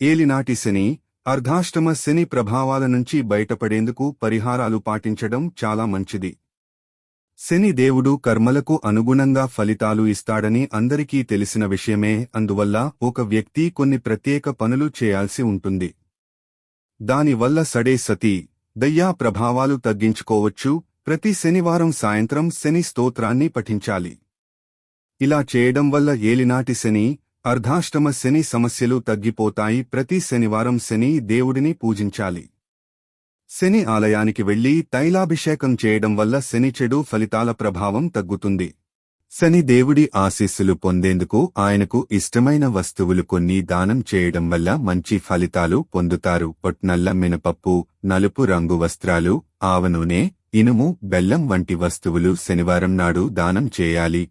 ఏలినాటి శని, అర్ధాష్టమ శని ప్రభావాల నుంచి బయటపడేందుకు పరిహారాలు పాటించడం చాలా మంచిది. శని దేవుడు కర్మలకు అనుగుణంగా ఫలితాలు ఇస్తాడని అందరికీ తెలిసిన విషయమే. అందువల్ల ఒక వ్యక్తి కొన్ని ప్రత్యేక పనులు చేయాల్సి ఉంటుంది. దానివల్ల సడే సతీ, దయ్యా ప్రభావాలు తగ్గించుకోవచ్చు. ప్రతి శనివారం సాయంత్రం శని స్తోత్రాన్ని పఠించాలి. ఇలా చేయడం వల్ల ఏలినాటి శని, అర్ధాష్టమ శని సమస్యలు తగ్గిపోతాయి. ప్రతి శనివారం శని దేవుడిని పూజించాలి. శని ఆలయానికి వెళ్లి తైలాభిషేకం చేయడం వల్ల శని చెడు ఫలితాల ప్రభావం తగ్గుతుంది. శని దేవుడి ఆశీస్సులు పొందేందుకు ఆయనకు ఇష్టమైన వస్తువులు కొన్ని దానం చేయడం వల్ల మంచి ఫలితాలు పొందుతారు. నల్ల మినపప్పు, నలుపు రంగు వస్త్రాలు, ఆవనూనె, ఇనుము, బెల్లం వంటి వస్తువులు శనివారం నాడు దానం చేయాలి.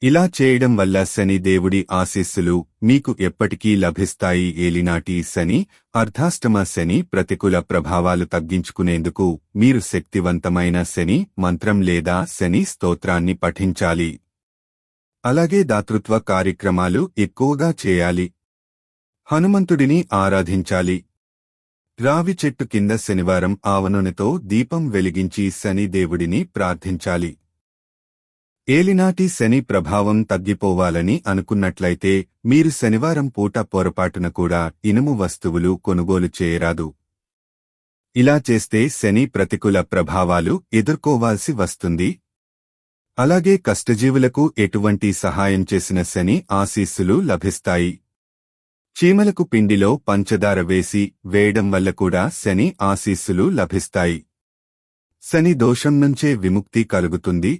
ఇలా చేయడం వల్ల శని దేవుడి ఆశీస్సులు మీకు ఎప్పటికీ లభిస్తాయి. ఏలినాటి శని, అర్ధాష్టమ శని ప్రతికూల ప్రభావాలు తగ్గించుకునేందుకు మీరు శక్తివంతమైన శని మంత్రం లేదా శని స్తోత్రాన్ని పఠించాలి. అలాగే దాతృత్వ కార్యక్రమాలు ఎక్కువగా చేయాలి. హనుమంతుడిని ఆరాధించాలి. రావి చెట్టు కింద శనివారం ఆవనూనెతో దీపం వెలిగించి శని దేవుడిని ప్రార్థించాలి. ఏలినాటి శని ప్రభావం తగ్గిపోవాలని అనుకున్నట్లయితే మీరు శనివారం పూట పొరపాటున కూడా ఇనుము వస్తువులు కొనుగోలు చేయరాదు. ఇలా చేస్తే శని ప్రతికూల ప్రభావాలు ఎదుర్కోవాల్సి వస్తుంది. అలాగే కష్టజీవులకు ఎటువంటి సహాయం చేసిన శని ఆశీస్సులు లభిస్తాయి. చీమలకు పిండిలో పంచదార వేయడం వల్ల కూడా శని ఆశీస్సులు లభిస్తాయి. శని దోషం నుంచే విముక్తి కలుగుతుంది.